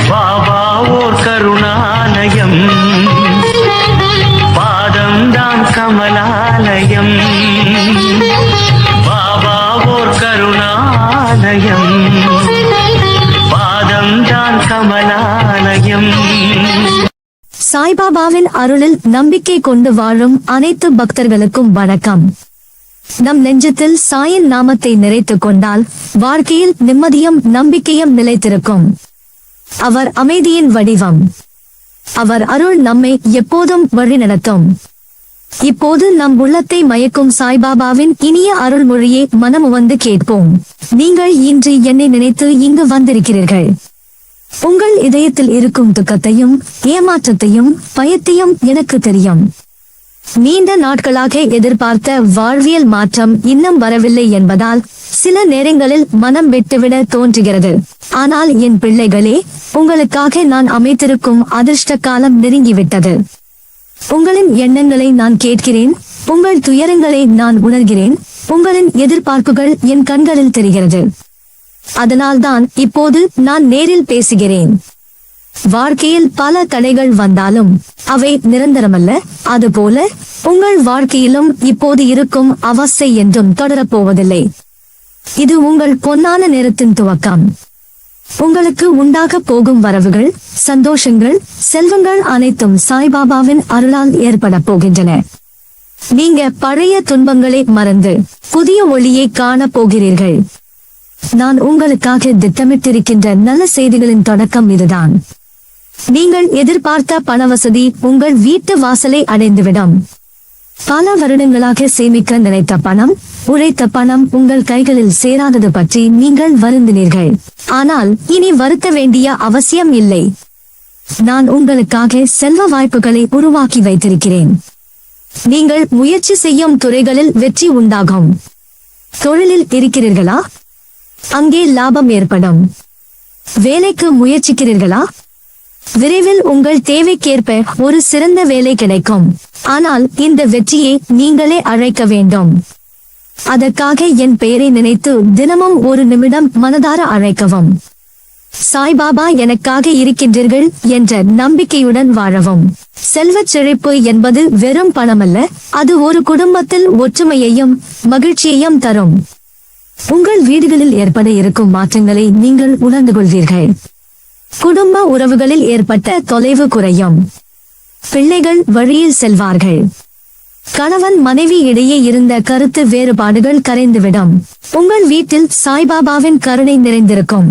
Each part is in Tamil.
பாபா ஓர் கருணாலயம், பாதம்தான் கமலாலயம். பாபா ஓர் கருணாலயம், பாதம்தான் கமலாலயம். சாய்பாபாவின் அருளில் நம்பிக்கை கொண்டு வாழும் அனைத்து பக்தர்களுக்கும் வணக்கம். நம் நெஞ்சத்தில் சாயின் நாமத்தை நிறைத்துக் கொண்டால் வாழ்க்கையில் நிம்மதியும் நம்பிக்கையும் நிலைத்திருக்கும். அவர் அமைதியின் வடிவம். அவர் அருள் நம்மை எப்போதும் வழிநடத்தும். இப்போது நம் உள்ளத்தை மயக்கும் சாய்பாபாவின் இனிய அருள்மொழியை மனமுவந்து கேட்போம். நீங்கள் இன்று என்னை நினைத்து இங்கு வந்திருக்கிறீர்கள். உங்கள் இதயத்தில் இருக்கும் துக்கத்தையும் ஏமாற்றத்தையும் பயத்தையும் எனக்கு தெரியும். நீண்ட நாட்களாக எதிர்பார்த்த வாழ்வியல் மாற்றம் இன்னும் வரவில்லை என்பதால் சில நேரங்களில் மனம் விட்டுவிட தோன்றுகிறது. ஆனால் என் பிள்ளைகளே, உங்களுக்காக நான் அமைத்திருக்கும் அதிர்ஷ்ட காலம் நெருங்கிவிட்டது. உங்களின் எண்ணங்களை நான் கேட்கிறேன், உங்கள் துயரங்களை நான் உணர்கிறேன், உங்களின் எதிர்பார்ப்புகள் என் கண்களில் தெரிகிறது. அதனால்தான் இப்போது நான் நேரில் பேசுகிறேன். வாழ்க்கையில் பல தடைகள் வந்தாலும் அவை நிரந்தரமல்ல. அதுபோல உங்கள் வாழ்க்கையிலும் இப்போது இருக்கும் அவஸ்தை என்றும் தொடரப்போவதில்லை. இது உங்கள் பொன்னான நேரத்தின் துவக்கம். உங்களுக்கு உண்டாக போகும் வரவுகள், சந்தோஷங்கள், செல்வங்கள் அனைத்தும் சாய்பாபாவின் அருளால் ஏற்பட போகின்றன. நீங்க பழைய துன்பங்களை மறந்து புதிய ஒளியை காண போகிறீர்கள். நான் உங்களுக்காக திட்டமிட்டிருக்கின்ற நல்ல செய்திகளின் தொடக்கம் இதுதான். நீங்கள் எதிர்பார்த்த பணவசதி உங்கள் வீட்டு வாசலை அடைந்துவிடும். பல வருடங்களாக சேமிக்க நினைத்த பணம், உழைத்த பணம் உங்கள் கைகளில் சேராதது பற்றி நீங்கள் வருந்தினீர்கள். ஆனால் இனி வருத்த வேண்டிய அவசியம் இல்லை. நான் உங்களுக்காக செல்வ வாய்ப்புகளை உருவாக்கி வைத்திருக்கிறேன். நீங்கள் முயற்சி செய்யும் துறைகளில் வெற்றி உண்டாகும். தொழிலில் இருக்கிறீர்களா? அங்கே லாபம் ஏற்படும். வேலைக்கு முயற்சிக்கிறீர்களா? விரைவில் உங்கள் தேவைக்கேற்ப ஒரு சிறந்த வேலை கிடைக்கும். ஆனால் இந்த வெற்றியை நீங்களே அழைக்க வேண்டும். அதற்காக என் பெயரை நினைத்து தினமும் ஒரு நிமிடம் மனதார அழைக்கவும். சாய்பாபா எனக்காக இருக்கின்றீர்கள் என்ற நம்பிக்கையுடன் வாழவும். செல்வச் செழிப்பு என்பது வெறும் பணமல்ல, அது ஒரு குடும்பத்தில் ஒற்றுமையையும் மகிழ்ச்சியையும் தரும். உங்கள் வீடுகளில் ஏற்பட இருக்கும் மாற்றங்களை நீங்கள் உணர்ந்து கொள்வீர்கள். குடும்ப உறவுகளில் ஏற்பட்ட தொலைவு குறையும். பிள்ளைகள் வழியில் செல்வார்கள். கணவன் மனைவி இடையே இருந்த கருத்து வேறுபாடுகள் கரைந்துவிடும். உங்கள் வீட்டில் சாய்பாபாவின் கருணை நிறைந்திருக்கும்.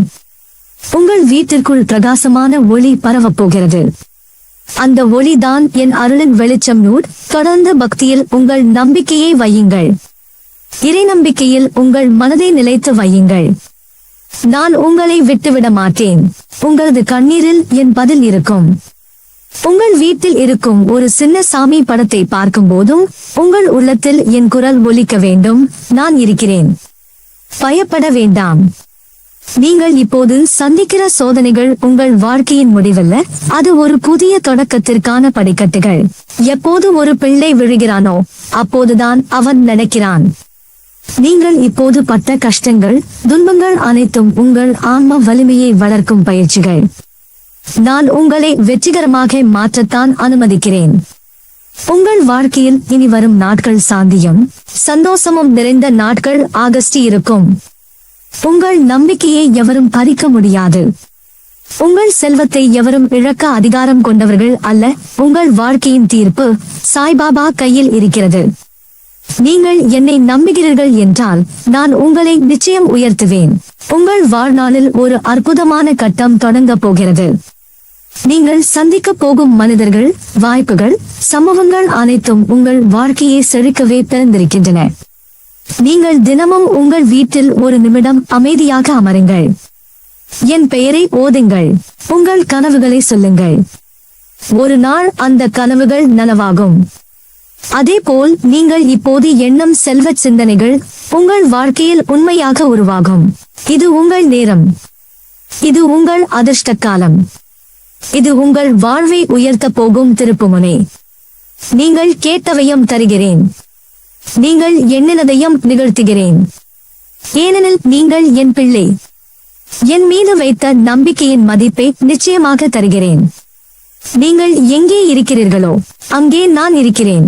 உங்கள் வீட்டிற்குள் பிரகாசமான ஒளி பரவப்போகிறது. அந்த ஒளிதான் என் அருளின் வெளிச்சம். தொடர்ந்து பக்தியில் உங்கள் நம்பிக்கையை வையுங்கள். இறை நம்பிக்கையில் உங்கள் மனதை நிலைத்து வையுங்கள். நான் உங்களை விட்டுவிட மாட்டேன். உங்களது கண்ணீரில் என் பதில் இருக்கும். உங்கள் வீட்டில் இருக்கும் ஒரு சின்ன சாமி படத்தை பார்க்கும் போதும் உங்கள் உள்ளத்தில் என் குரல் ஒலிக்க வேண்டும். நான் இருக்கிறேன். பயப்பட வேண்டாம். நீங்கள் இப்போது சந்திக்கிற சோதனைகள் உங்கள் வாழ்க்கையின் முடிவல்ல, அது ஒரு புதிய தொடக்கத்திற்கான படிக்கட்டுகள். எப்போது ஒரு பிள்ளை விழுகிறானோ அப்போதுதான் அவன் நடக்கிறான். நீங்கள் இப்போது பட்ட கஷ்டங்கள், துன்பங்கள் அனைத்தும் உங்கள் ஆன்ம வலிமையை வளர்க்கும் பயிற்சிகள். நான் உங்களை வெற்றிகரமாக மாற்றத்தான் அனுமதிக்கிறேன். உங்கள் வாழ்க்கையில் இனி வரும் நாட்கள் சாந்தியும் சந்தோஷமும் நிறைந்த நாட்கள் ஆகஸ்ட் இருக்கும். உங்கள் நம்பிக்கையை எவரும் பறிக்க முடியாது. உங்கள் செல்வத்தை எவரும் இழக்க அதிகாரம் கொண்டவர்கள் அல்ல. உங்கள் வாழ்க்கையின் தீர்ப்பு சாய்பாபா கையில் இருக்கிறது. நீங்கள் என்னை நம்புகிறீர்கள் என்றால் நான் உங்களை நிச்சயம் உயர்த்துவேன். உங்கள் வாழ்நாளில் ஒரு அற்புதமான கட்டம் தொடங்க போகிறது. நீங்கள் சந்திக்க போகும் மனிதர்கள், வாய்ப்புகள், சமூகங்கள் அனைத்தும் உங்கள் வாழ்க்கையை செழிக்கவே பிறந்திருக்கின்றன. நீங்கள் தினமும் உங்கள் வீட்டில் ஒரு நிமிடம் அமைதியாக அமருங்கள். என் பெயரை ஓதுங்கள். உங்கள் கனவுகளை சொல்லுங்கள். ஒரு நாள் அந்த கனவுகள் நனவாகும். அதேபோல் நீங்கள் இப்போது எண்ணம் செல்வச் சிந்தனைகள் உங்கள் வாழ்க்கையில் உண்மையாக உருவாகும். இது உங்கள் நேரம். இது உங்கள் அதிர்ஷ்ட காலம். இது உங்கள் வாழ்வை உயர்த்த போகும் திருப்புமுனை. நீங்கள் கேட்டவையும் தருகிறேன். நீங்கள் எண்ணினதையும் நிகழ்த்துகிறேன். ஏனெனில் நீங்கள் என் பிள்ளை. என் மீது வைத்த நம்பிக்கையின் மதிப்பை நிச்சயமாக தருகிறேன். நீங்கள் எங்கே இருக்கிறீர்களோ அங்கே நான் இருக்கிறேன்.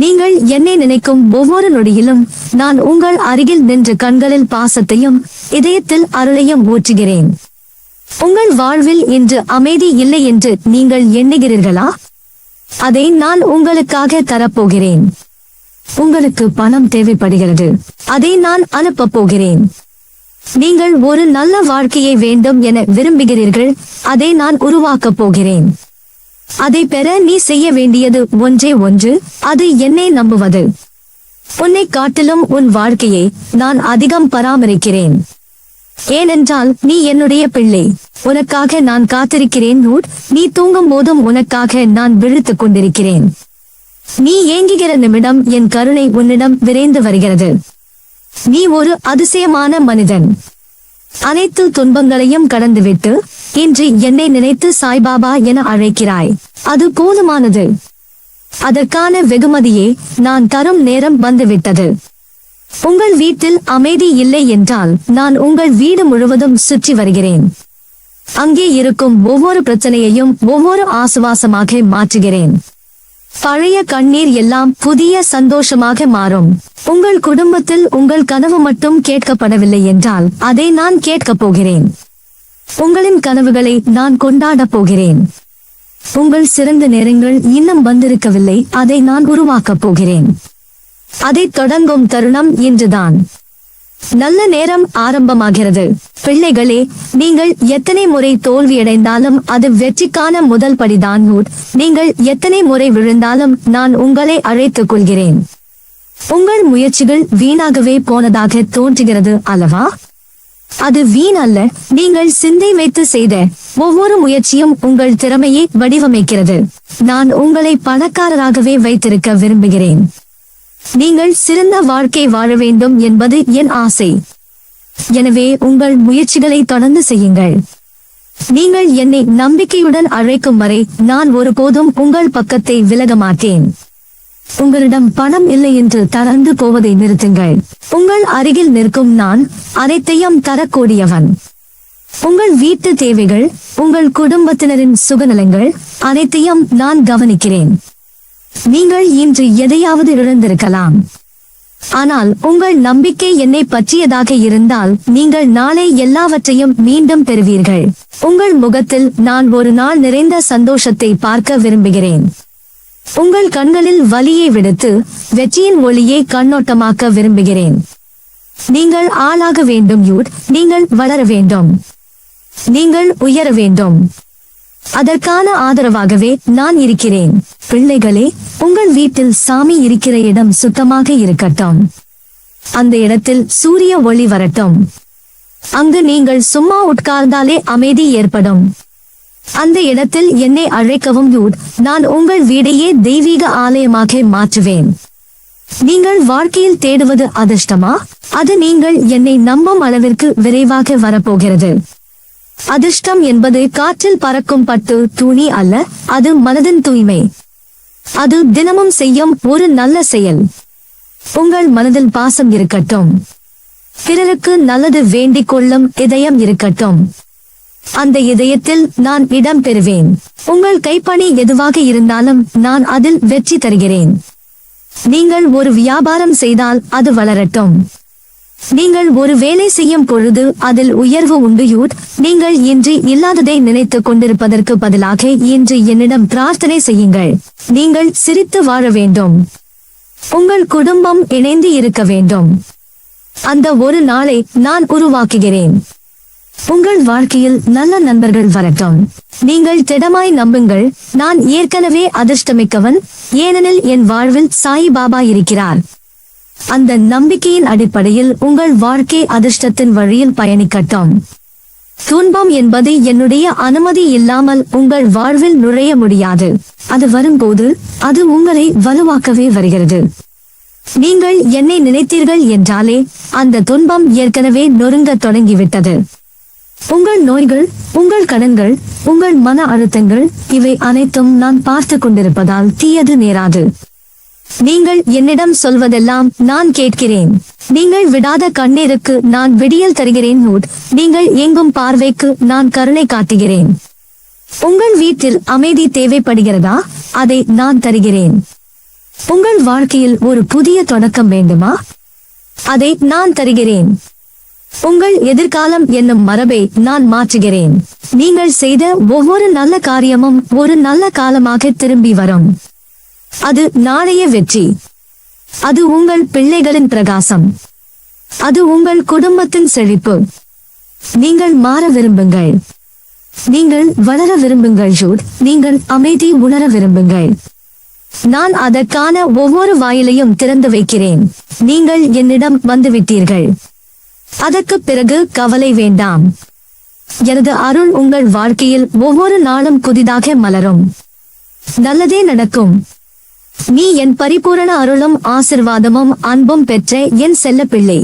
நீங்கள் என்னை நினைக்கும் ஒவ்வொரு நொடியிலும் நான் உங்கள் அருகில் நின்று கண்களில் பாசத்தையும் இதயத்தில் அருளையும் ஊற்றுகிறேன். உங்கள் வாழ்வில் இன்று அமைதி இல்லை என்று நீங்கள் எண்ணுகிறீர்களா? அதை நான் உங்களுக்காக தரப்போகிறேன். உங்களுக்கு பணம் தேவைப்படுகிறது, அதை நான் அனுப்பப் போகிறேன். நீங்கள் ஒரு நல்ல வாழ்க்கையை வேண்டும் என விரும்புகிறீர்கள், அதை நான் உருவாக்கப் போகிறேன். அதை பெற நீ செய்ய வேண்டியது ஒன்றே ஒன்று, அது என்னை நம்புவது. உன்னை காட்டிலும் உன் வாழ்க்கையை நான் அதிகம் பராமரிக்கிறேன். ஏனென்றால் நீ என்னுடைய பிள்ளை. உனக்காக நான் காத்திருக்கிறேன் நூட். நீ தூங்கும் போதும் உனக்காக நான் விழித்துக் கொண்டிருக்கிறேன். நீ ஏங்குகிற நிமிடம் என் கருணை உன்னிடம் விரைந்து வருகிறது. நீ ஒரு அதிசயமான மனிதன். அனைத்து துன்பங்களையும் கடந்துவிட்டு இன்று என்னை நினைத்து சாய்பாபா என அழைக்கிறாய். அது போதுமானது. அதற்கான வெகுமதியை நான் தரும் நேரம் வந்துவிட்டது. உங்கள் வீட்டில் அமைதி இல்லை என்றால் நான் உங்கள் வீடு முழுவதும் சுற்றி வருகிறேன். அங்கே இருக்கும் ஒவ்வொரு பிரச்சனையையும் ஒவ்வொரு ஆசுவாசமாக மாற்றுகிறேன். பழைய கண்ணீர் எல்லாம் புதிய சந்தோஷமாக மாறும். உங்கள் குடும்பத்தில் உங்கள் கனவு மட்டும் கேட்கப்படவில்லை என்றால் அதை நான் கேட்கப் போகிறேன். உங்களின் கனவுகளை நான் கொண்டாடப் போகிறேன். உங்கள் சிறந்த நேரங்கள் இன்னும் வந்திருக்கவில்லை, அதை நான் உருவாக்கப் போகிறேன். அதை தொடங்கும் தருணம் இன்றுதான். நல்ல நேரம் ஆரம்பமாகிறது. பிள்ளைகளே, நீங்கள் எத்தனை முறை தோல்வியடைந்தாலும் அது வெற்றிக்கான முதல் படிதான். நீங்கள் எத்தனை முறை விழுந்தாலும் நான் உங்களை அழைத்துக் கொள்கிறேன். உங்கள் முயற்சிகள் வீணாகவே போனதாக தோன்றுகிறது அல்லவா? அது வீண் அல்ல. நீங்கள் சிந்தை வைத்து செய்த ஒவ்வொரு முயற்சியும் உங்கள் திறமையை வடிவமைக்கிறது. நான் உங்களை பணக்காரராகவே வைத்திருக்க விரும்புகிறேன். நீங்கள் சிறந்த வாழ்க்கை வாழ வேண்டும் என்பது என் ஆசை. எனவே உங்கள் முயற்சிகளை தொடர்ந்து செய்யுங்கள். நீங்கள் என்னை நம்பிக்கையுடன் அழைக்கும் வரை நான் ஒருபோதும் உங்கள் பக்கத்தை விலக மாட்டேன். உங்களிடம் பணம் இல்லை என்று தளர்ந்து போவதை நிறுத்துங்கள். உங்கள் அருகில் நிற்கும் நான் அனைத்தையும் தரக்கூடியவன். உங்கள் வீட்டு தேவைகள், உங்கள் குடும்பத்தினரின் சுகநலங்கள் அனைத்தையும் நான் கவனிக்கிறேன். நீங்கள் இன்று எதையாவது இழந்திருக்கலாம், ஆனால் உங்கள் நம்பிக்கை என்னை பற்றியதாக இருந்தால் நீங்கள் நாளை எல்லாவற்றையும் மீண்டும் பெறுவீர்கள். உங்கள் முகத்தில் நான் ஒரு நாள் நிறைந்த சந்தோஷத்தை பார்க்க விரும்புகிறேன். உங்கள் கண்களில் வலியை விடுத்து வெற்றியின் ஒளியை கண்ணோட்டமாக்க விரும்புகிறேன். நீங்கள் ஆளாக வேண்டும் யூட். நீங்கள் வளர வேண்டும். நீங்கள் உயர வேண்டும். அதற்கான ஆதரவாகவே நான் இருக்கிறேன். பிள்ளைகளே, உங்கள் வீட்டில் சாமி இருக்கிற இடம் சுத்தமாக இருக்கட்டும். அந்த இடத்தில் சூரிய ஒளி வரட்டும். அங்கு நீங்கள் சும்மா உட்கார்ந்தாலே அமைதி ஏற்படும். அந்த இடத்தில் என்னை அழைக்கவும் யூட். நான் உங்கள் வீடையே தெய்வீக ஆலயமாக மாற்றுவேன். நீங்கள் வாழ்க்கையில் தேடுவது அதிர்ஷ்டமா? அது நீங்கள் என்னை நம்பும் அளவிற்கு விரைவாக வரப்போகிறது. அதிர்ஷ்டம் என்பது காற்றில் பறக்கும் பட்டு துணி அல்ல, அது மனதின் தூய்மை. அது தினமும் செய்யும் ஒரு நல்ல செயல். உங்கள் மனதில் பாசம் இருக்கட்டும். பிறருக்கு நல்லது வேண்டிக் கொள்ளும் இதயம் இருக்கட்டும். அந்த இதயத்தில் நான் இடம் பெறுவேன். உங்கள் கைப்பணி எதுவாக இருந்தாலும் நான் அதில் வெற்றி தருகிறேன். நீங்கள் ஒரு வியாபாரம் செய்தால் அது வளரட்டும். நீங்கள் ஒரு வேலை செய்யும் பொழுது அதில் உயர்வு உண்டு யூட். நீங்கள் இன்று இல்லாததை நினைத்துக் கொண்டிருப்பதற்கு பதிலாக இன்று என்னிடம் பிரார்த்தனை செய்யுங்கள். நீங்கள் சிரித்து வாழ வேண்டும். உங்கள் குடும்பம் இணைந்து இருக்க வேண்டும். அந்த ஒரு நாளை நான் உருவாக்குகிறேன். உங்கள் வாழ்க்கையில் நல்ல நண்பர்கள் வரட்டும். நீங்கள் திடமாய் நம்புங்கள். நான் ஏற்கனவே அதிர்ஷ்டமிக்கவன், ஏனெனில் என் வாழ்வில் சாய் பாபா இருக்கிறார். அந்த நம்பிக்கையின் அடிப்படையில் உங்கள் வாழ்க்கை அதிர்ஷ்டத்தின் வழியில் பயணிக்கட்டும். துன்பம் என்பது என்னுடைய அனுமதி இல்லாமல் உங்கள் வாழ்வில் நுழைய முடியாது. அது வரும்போது அது உங்களை வலுவாக்கவே வருகிறது. நீங்கள் என்னை நினைத்தீர்கள் என்றாலே அந்த துன்பம் ஏற்கனவே நொறுங்க தொடங்கிவிட்டது. உங்கள் நோய்கள், உங்கள் கடன்கள், உங்கள் மன அழுத்தங்கள், இவை அனைத்தும் நான் பார்த்து கொண்டிருப்பதால் தீயது நேராது. நீங்கள் என்னிடம் சொல்வதெல்லாம் நான் கேட்கிறேன். நீங்கள் விடாத கண்ணீருக்கு நான் விடியல் தருகிறேன். நூட், நீங்கள் எங்கும் பார்வைக்கு நான் கருணை காட்டுகிறேன். உங்கள் வீட்டில் அமைதி தேவைப்படுகிறதா? அதை நான் தருகிறேன். உங்கள் வாழ்க்கையில் ஒரு புதிய தொடக்கம் வேண்டுமா? அதை நான் தருகிறேன். உங்கள் எதிர்காலம் என்னும் மரபை நான் மாற்றுகிறேன். நீங்கள் செய்த ஒவ்வொரு நல்ல காரியமும் ஒரு நல்ல காலமாக திரும்பி வரும். அது நாளைய வெற்றி. அது உங்கள் பிள்ளைகளின் பிரகாசம். அது உங்கள் குடும்பத்தின் செழிப்பு. நீங்கள் மாற விரும்புங்கள். நீங்கள் வளர விரும்புங்கள். ஜூட், நீங்கள் அமைதி உணர விரும்புங்கள். நான் அதற்கான ஒவ்வொரு வாயிலையும் திறந்து வைக்கிறேன். நீங்கள் என்னிடம் வந்துவிட்டீர்கள். அதற்கு பிறகு கவலை வேண்டாம். எனது அருள் உங்கள் வாழ்க்கையில் ஒவ்வொரு நாளும் புதிதாக மலரும். நல்லதே நடக்கும். நீ என் பரிபூரண அருளும் ஆசிர்வாதமும் அன்பும் பெற்ற என் செல்ல பிள்ளை.